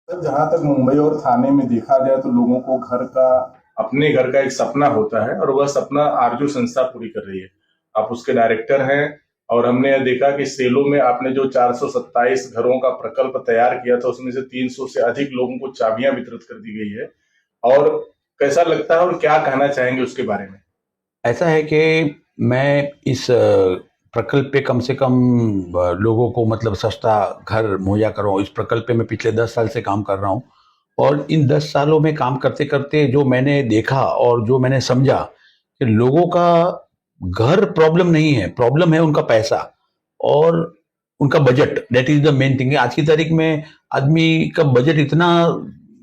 Sir, जहाँ तक मुंबई और थाने में देखा जाए तो लोगों को अपने घर का एक सपना होता है और वह सपना आरजू संस्था पूरी कर रही है। आप उसके डायरेक्टर हैं। और हमने यह देखा कि सेलो में आपने जो 427 घरों का प्रकल्प तैयार किया था उसमें से 300 से अधिक लोगों को चाबियां वितरित कर दी गई है। और कैसा लगता है और क्या कहना चाहेंगे उसके बारे में? ऐसा है कि मैं इस प्रकल्प पे कम से कम लोगों को मतलब सस्ता घर मुहैया कर रहा हूँ। इस प्रकल्प पे मैं पिछले 10 साल से काम कर रहा हूँ और इन 10 सालों में काम करते करते जो मैंने देखा और जो मैंने समझा कि लोगों का घर प्रॉब्लम नहीं है, प्रॉब्लम है उनका पैसा और उनका budget. That is the main thing. आज की तारीख में आदमी का बजट इतना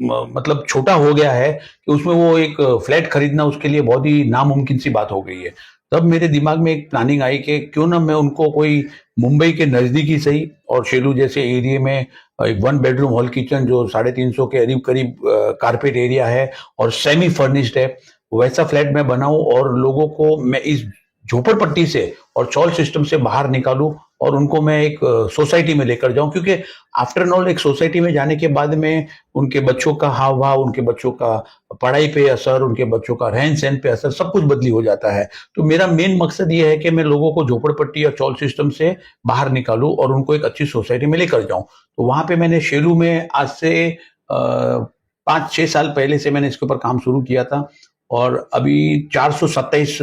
मतलब छोटा हो गया है कि उसमें वो एक फ्लैट खरीदना उसके लिए बहुत ही नामुमकिन सी बात हो गई है। तब मेरे दिमाग में एक प्लानिंग आई कि क्यों ना मैं उनको कोई मुंबई के नज़दीकी सही और शेलू जैसे एरिया में एक 1 बेडरूम हॉल किचन जो 350 के करीब करीब कारपेट एरिया है और सेमी फर्निश्ड है, वैसा फ्लैट मैं बनाऊं और लोगों को मैं इस झोपड़पट्टी से और चौल सिस्टम से बाहर निकालूं और उनको मैं एक सोसाइटी में लेकर जाऊं। क्योंकि आफ्टर ऑल एक सोसाइटी में जाने के बाद में उनके बच्चों का हाव भाव, उनके बच्चों का पढ़ाई पे असर, उनके बच्चों का रहन सहन पे असर, सब कुछ बदली हो जाता है। तो मेरा मेन मकसद ये है कि मैं लोगों को झोपड़पट्टी और चौल सिस्टम से बाहर निकालूं और उनको एक अच्छी सोसाइटी में लेकर जाऊं। तो वहां पे मैंने शेलू में आज से 5-6 साल पहले से मैंने इसके ऊपर काम शुरू किया था और अभी 427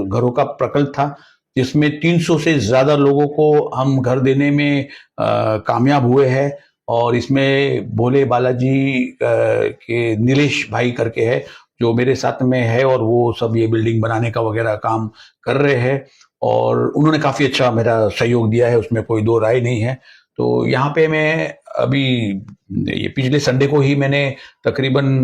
घरों का प्रकल्प था जिसमें 300 से ज्यादा लोगों को हम घर देने में कामयाब हुए हैं। और इसमें भोले बालाजी के नीलेश भाई करके है जो मेरे साथ में है और वो सब ये बिल्डिंग बनाने का वगैरह काम कर रहे हैं और उन्होंने काफी अच्छा मेरा सहयोग दिया है, उसमें कोई दो राय नहीं है। तो यहाँ पे मैं अभी ये पिछले संडे को ही मैंने तकरीबन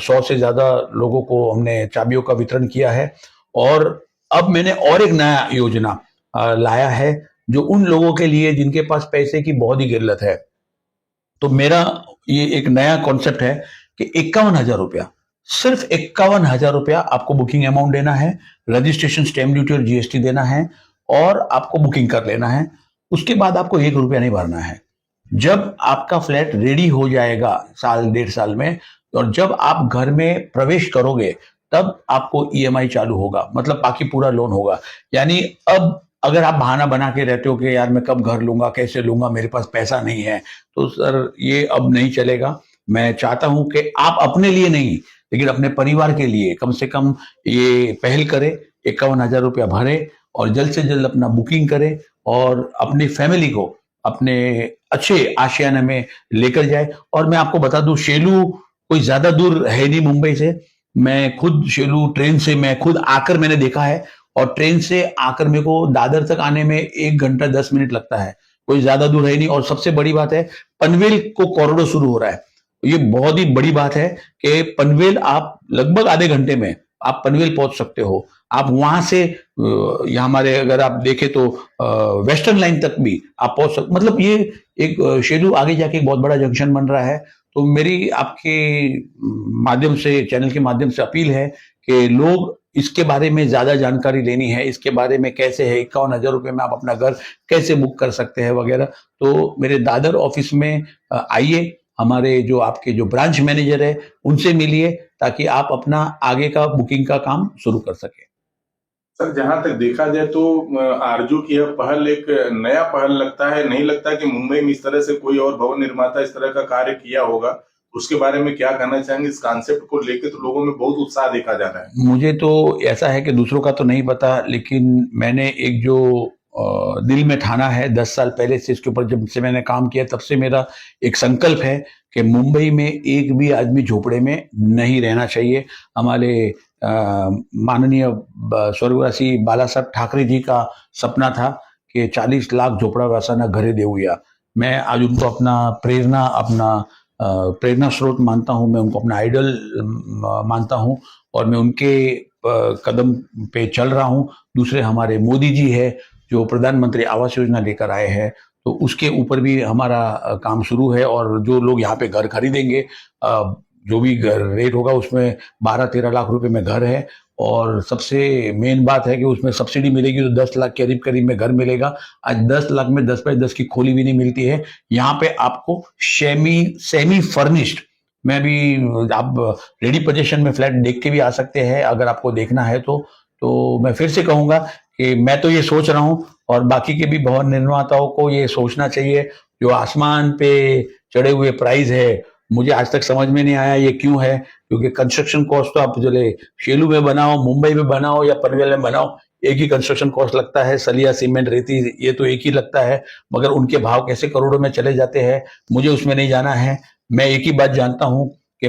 100 से ज्यादा लोगों को हमने चाबियों का वितरण किया है और अब मैंने और एक नया योजना लाया है जो उन लोगों के लिए जिनके पास पैसे की बहुत ही किल्लत है। तो मेरा ये एक नया कॉन्सेप्ट है कि 51,000 रुपया, सिर्फ 51,000 रुपया आपको बुकिंग अमाउंट देना है, रजिस्ट्रेशन स्टैम्प ड्यूटी और जीएसटी देना है और आपको बुकिंग कर लेना है। उसके बाद आपको 1 रुपया नहीं भरना है। जब आपका फ्लैट रेडी हो जाएगा साल 1.5 साल में और जब आप घर में प्रवेश करोगे तब आपको ईएमआई चालू होगा, मतलब बाकी पूरा लोन होगा। यानी अब अगर आप बहाना बना के रहते हो कि यार मैं कब घर लूंगा, कैसे लूंगा, मेरे पास पैसा नहीं है, तो सर ये अब नहीं चलेगा। मैं चाहता हूं कि आप अपने लिए नहीं लेकिन अपने परिवार के लिए कम से कम ये पहल करें, 51,000 रुपया भरें और जल्द से जल्द अपना बुकिंग करें और अपनी फैमिली को अपने अच्छे आशियाने में लेकर जाए। और मैं आपको बता दूं, शेलू कोई ज्यादा दूर है नहीं मुंबई से। मैं खुद शेलू ट्रेन से मैं खुद आकर मैंने देखा है और ट्रेन से आकर मेरे को दादर तक आने में 1 घंटा 10 मिनट लगता है। कोई ज्यादा दूर है नहीं और सबसे बड़ी बात है पनवेल को कॉरिडोर शुरू हो रहा है। ये बहुत ही बड़ी बात है कि पनवेल आप लगभग आधे घंटे में आप पनवेल पहुंच सकते हो। आप वहां से यहाँ हमारे अगर आप देखें तो वेस्टर्न लाइन तक भी आप पहुंच सकते, मतलब ये एक शेलू आगे जाके एक बहुत बड़ा जंक्शन बन रहा है। तो मेरी आपके माध्यम से, चैनल के माध्यम से अपील है कि लोग इसके बारे में ज्यादा जानकारी लेनी है, इसके बारे में कैसे है 51,000 रुपये में आप अपना घर कैसे बुक कर सकते हैं वगैरह, तो मेरे दादर ऑफिस में आइए, हमारे जो आपके जो ब्रांच मैनेजर है उनसे मिलिए ताकि आप अपना आगे का बुकिंग का काम शुरू कर सके। सर, जहां तक देखा जाए तो आरजू की यह पहल एक नया पहल लगता है। नहीं लगता कि मुंबई में इस तरह से कोई और भवन निर्माता इस तरह का कार्य किया होगा। उसके बारे में क्या कहना चाहेंगे? इस कॉन्सेप्ट को लेकर तो लोगों में बहुत उत्साह देखा जा रहा है। मुझे तो ऐसा है कि दूसरों का तो नहीं पता, लेकिन मैंने एक जो दिल में ठाना है 10 साल पहले से, इसके ऊपर जब से मैंने काम किया तब से मेरा एक संकल्प है कि मुंबई में एक भी आदमी झोपड़े में नहीं रहना चाहिए। हमारे माननीय स्वर्गवासी बाला साहब ठाकरे जी का सपना था कि 40 लाख झोपड़ा वासाना घरे देऊया। मैं आज उनको अपना प्रेरणा स्रोत मानता हूं, मैं उनको अपना आइडल मानता हूं और मैं उनके कदम पे चल रहा हूं। दूसरे हमारे मोदी जी है जो प्रधानमंत्री आवास योजना लेकर आए हैं, तो उसके ऊपर भी हमारा काम शुरू है और जो लोग यहाँ पे घर खरीदेंगे, जो भी घर रेट होगा उसमें 12-13 लाख रुपए में घर है और सबसे मेन बात है कि उसमें सब्सिडी मिलेगी तो 10 लाख के करीब में घर मिलेगा। आज 10 लाख में 10 बाई 10 की खोली भी नहीं मिलती है। यहाँ पे आपको सेमी फर्निश्ड में भी आप रेडी पोजीशन में फ्लैट देख के भी आ सकते हैं अगर आपको देखना है तो मैं फिर से कहूंगा कि मैं तो ये सोच रहा हूं और बाकी के भी भवन निर्माताओं को ये सोचना चाहिए। जो आसमान पे चढ़े हुए प्राइस है, मुझे आज तक समझ में नहीं आया ये क्यों है, क्योंकि कंस्ट्रक्शन कॉस्ट तो आप चले शेलू में बनाओ, मुंबई में बनाओ या पनवेल में बनाओ, एक ही कंस्ट्रक्शन कॉस्ट लगता है। सलिया, सीमेंट, रेती ये तो एक ही लगता है, मगर उनके भाव कैसे करोड़ों में चले जाते हैं मुझे उसमें नहीं जाना है। मैं एक ही बात जानता हूं कि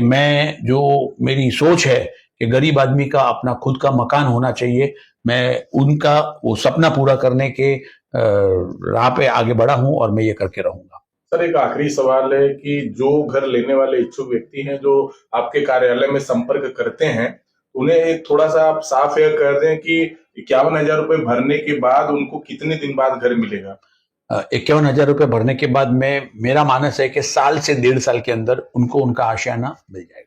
मेरी सोच है कि गरीब आदमी का अपना खुद का मकान होना चाहिए। मैं उनका वो सपना पूरा करने के राह पे आगे बढ़ा हूं और मैं ये करके रहूंगा। सर, एक आखिरी सवाल है कि जो घर लेने वाले इच्छुक व्यक्ति हैं जो आपके कार्यालय में संपर्क करते हैं, उन्हें एक थोड़ा सा आप साफ यह कर दें कि 51,000 रुपए भरने के बाद उनको कितने दिन बाद घर मिलेगा? 51,000 रुपए भरने के बाद में मेरा मानस है कि साल से 1.5 साल के अंदर उनको उनका आशियाना मिल जाएगा।